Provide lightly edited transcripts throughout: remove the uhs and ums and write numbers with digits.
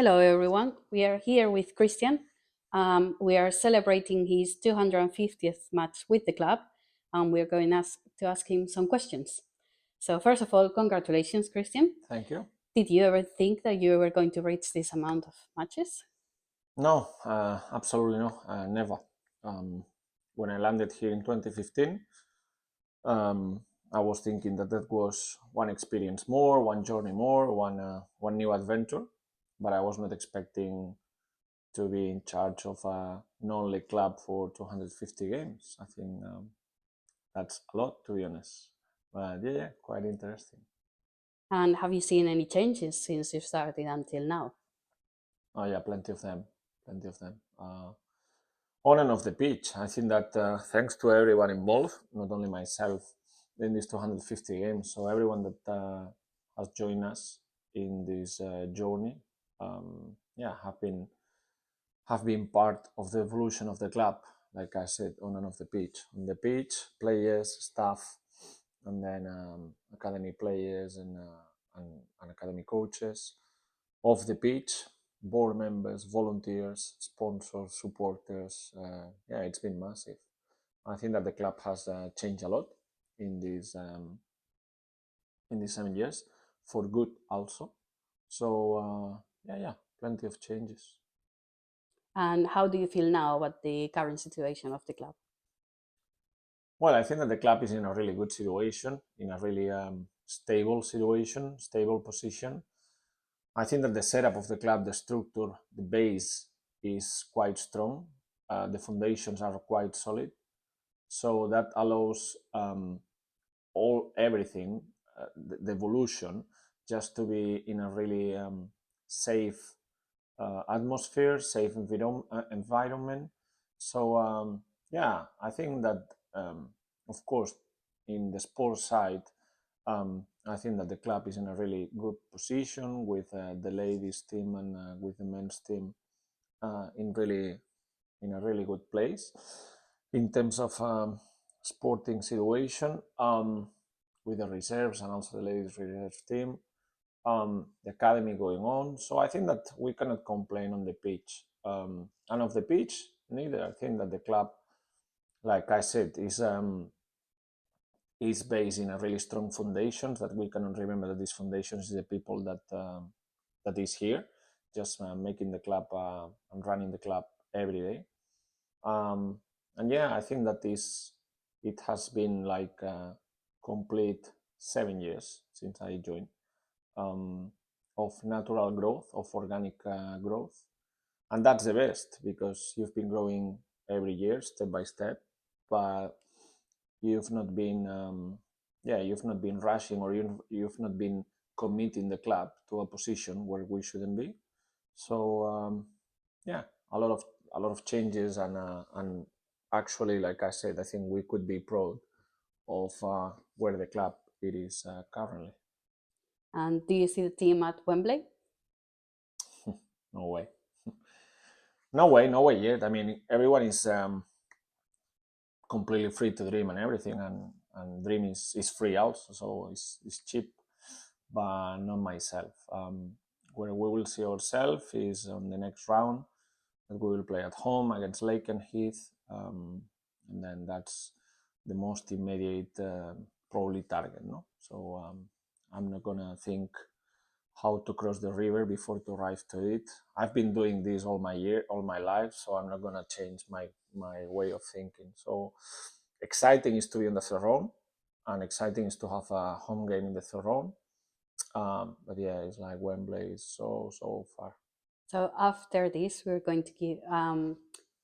Hello, everyone. We are here with Cristian. We are celebrating his 250th match with the club, and we're going to ask him some questions. So first of all, congratulations, Cristian. Thank you. Did you ever think that you were going to reach this amount of matches? No, absolutely no, never. When I landed here in 2015, I was thinking that was one experience more, one journey more, one new adventure, but I was not expecting to be in charge of a non-league club for 250 games. I think that's a lot, to be honest. But yeah, quite interesting. And have you seen any changes since you started until now? Oh yeah, plenty of them. On and off the pitch, I think that thanks to everyone involved, not only myself, in these 250 games, so everyone that has joined us in this journey, have been part of the evolution of the club. Like I said, on and off the pitch. On the pitch, players, staff, and then academy players and academy coaches. Off the pitch, board members, volunteers, sponsors, supporters. It's been massive. I think that the club has changed a lot in these 7 years, for good also. So plenty of changes. And how do you feel now about the current situation of the club? Well, I think that the club is in a really good situation, in a really stable situation, stable position. I think that the setup of the club, the structure, the base is quite strong. The foundations are quite solid. So that allows everything, the evolution, just to be in a really safe atmosphere, safe environment. So I think that of course in the sports side, I think that the club is in a really good position with the ladies team and with the men's team in a really good place. In terms of sporting situation, with the reserves and also the ladies reserve team, the academy going on. So I think that we cannot complain on the pitch. And off the pitch, neither. I think that the club, like I said, is based in a really strong foundations, that we cannot remember that these foundations is the people that is here, just making the club and running the club every day. I think that it has been like a complete 7 years since I joined, of natural growth, of organic growth. And that's the best, because you've been growing every year, step by step, but you've not been rushing, or you've not been committing the club to a position where we shouldn't be. So a lot of changes, and actually, like I said, I think we could be proud of where the club it is currently. And do you see the team at Wembley? No way. No way yet. I mean, everyone is completely free to dream and everything, and dream is free also, so it's cheap, but not myself. Where we will see ourselves is on the next round, that we will play at home against Lakenheath, and then that's the most immediate probably target, no? So I'm not gonna think how to cross the river before to arrive to it. I've been doing this all my life, so I'm not gonna change my way of thinking. So exciting is to be in the third round, and exciting is to have a home game in the third round. But yeah, it's like Wembley is so far. So after this, we're going to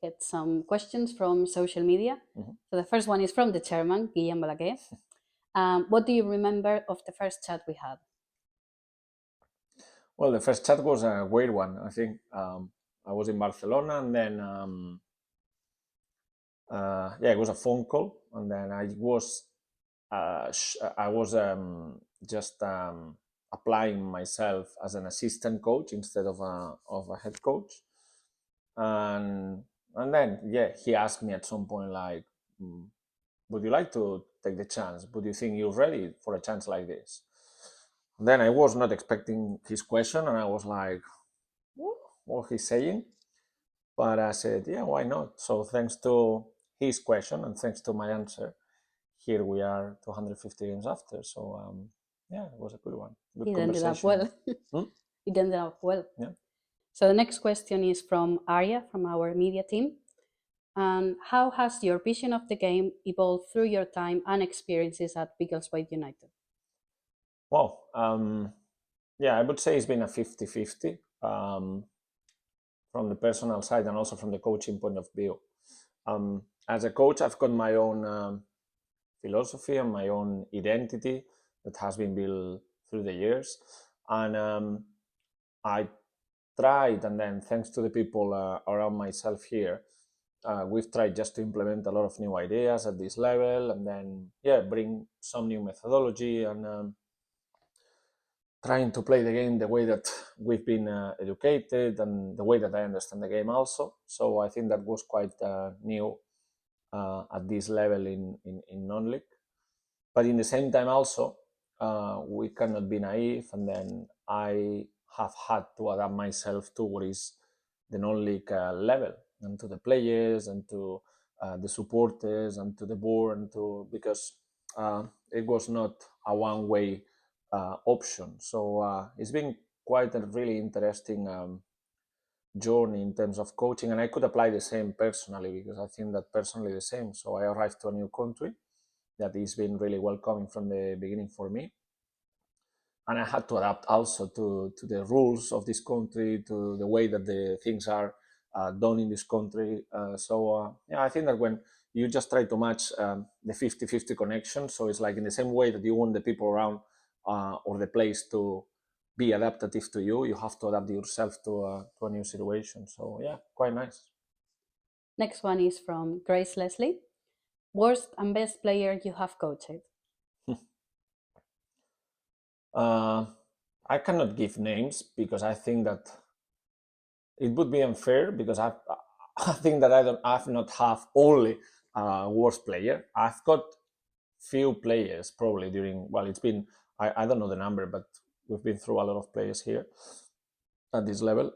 get some questions from social media. Mm-hmm. So the first one is from the chairman, Guillaume Balaguer. What do you remember of the first chat we had? Well, the first chat was a weird one. I think I was in Barcelona, and then it was a phone call, and then I was just applying myself as an assistant coach instead of a head coach, and then he asked me at some point, like, would you like to take the chance? Would you think you're ready for a chance like this? Then I was not expecting his question, and I was like, what he's saying. But I said, yeah, why not? So thanks to his question and thanks to my answer, here we are 250 games after. So yeah, it was a good one. Good It ended up conversation. well. It ended up well. Yeah. So the next question is from Arya, from our media team. And how has your vision of the game evolved through your time and experiences at Biggleswade United? Well, yeah, I would say it's been a 50-50 from the personal side and also from the coaching point of view. As a coach, I've got my own philosophy and my own identity that has been built through the years. And I tried, and then thanks to the people around myself here, we've tried just to implement a lot of new ideas at this level, and then bring some new methodology and trying to play the game the way that we've been educated and the way that I understand the game also. So I think that was quite new at this level in non-league. But in the same time also, we cannot be naive, and then I have had to adapt myself to what is the non-league level, and to the players, and to the supporters, and to the board, and to, because it was not a one-way option. So it's been quite a really interesting journey in terms of coaching, and I could apply the same personally, because I think that personally the same. So I arrived to a new country that has been really welcoming from the beginning for me, and I had to adapt also to the rules of this country, to the way that the things are done in this country. Yeah, I think that when you just try to match the 50-50 connection, so it's like in the same way that you want the people around or the place to be adaptive to you, you have to adapt yourself to a new situation. So yeah, quite nice. Next one is from Grace Leslie. Worst and best player you have coached? I cannot give names because I think that it would be unfair, because I think that I've not have only worst player. I've got few players probably during, well, it's been, I don't know the number, but we've been through a lot of players here at this level.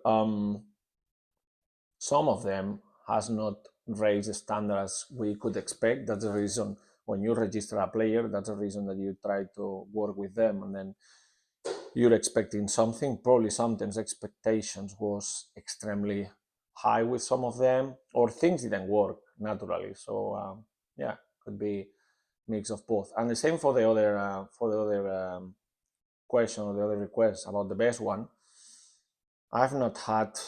Some of them has not raised the standard as we could expect. That's the reason when you register a player, that's the reason that you try to work with them, and then you're expecting something. Probably sometimes expectations was extremely high with some of them, or things didn't work naturally. So yeah, could be mix of both. And the same for the other question, or the other request about the best one. I've not had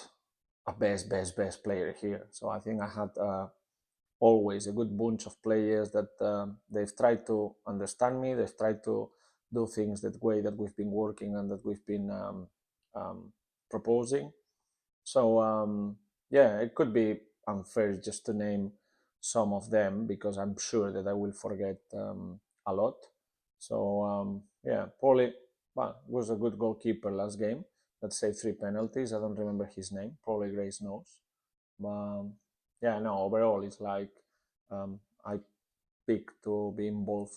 a best player here. So I think I had always a good bunch of players that they've tried to understand me. They've tried to do things that way that we've been working and that we've been proposing. So yeah, it could be unfair just to name some of them, because I'm sure that I will forget a lot. So yeah, Paulie, well, was a good goalkeeper last game that saved 3 penalties. I don't remember his name. Probably Grace knows. But yeah, no, overall it's like I picked to be involved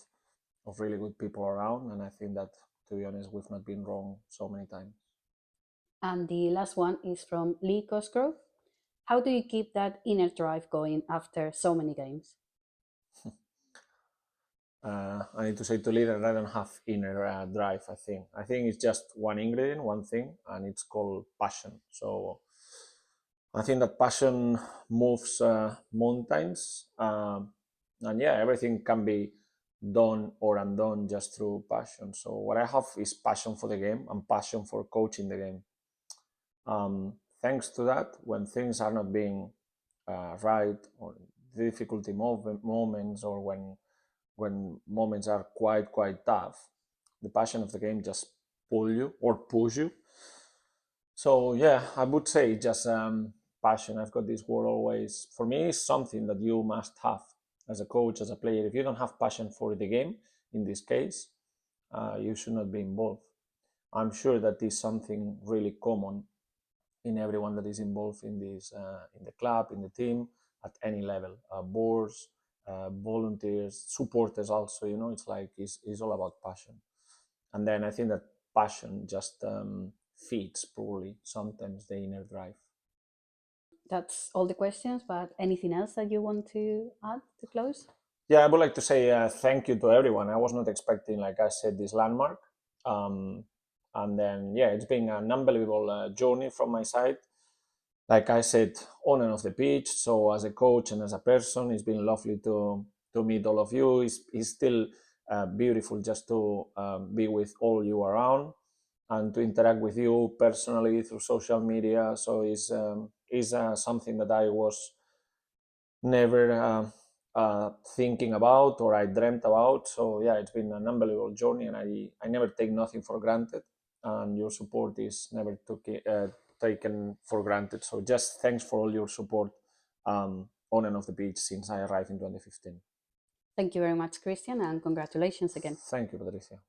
of really good people around, and I think that, to be honest, we've not been wrong so many times. And the last one is from Lee Cosgrove. How do you keep that inner drive going after so many games? I need to say to Lee that I don't have inner drive. I think it's just one ingredient, one thing, and it's called passion. So I think that passion moves mountains, and yeah, everything can be done or undone just through passion. So what I have is passion for the game and passion for coaching the game. Thanks to that, when things are not being right, or difficulty moments, or when moments are quite tough, the passion of the game just pull you or push you. So yeah, I would say just passion. I've got this word always. For me, it's something that you must have as a coach, as a player. If you don't have passion for the game, in this case, you should not be involved. I'm sure that is something really common in everyone that is involved in this, in the club, in the team, at any level, boards, volunteers, supporters also, it's like, it's all about passion. And then I think that passion just feeds probably sometimes the inner drive. that's all the questions, but anything else that you want to add to close? Yeah, I would like to say thank you to everyone. I was not expecting, like I said, this landmark. And then, yeah, it's been an unbelievable journey from my side. Like I said, on and off the pitch. So as a coach and as a person, it's been lovely to meet all of you. It's still beautiful just to be with all you around and to interact with you personally through social media. So it's something that I was never thinking about or I dreamt about. So yeah, it's been an unbelievable journey, and I never take nothing for granted. And your support is never taken for granted. So just thanks for all your support on and off the pitch since I arrived in 2015. Thank you very much, Cristian, and congratulations again. Thank you, Patricia.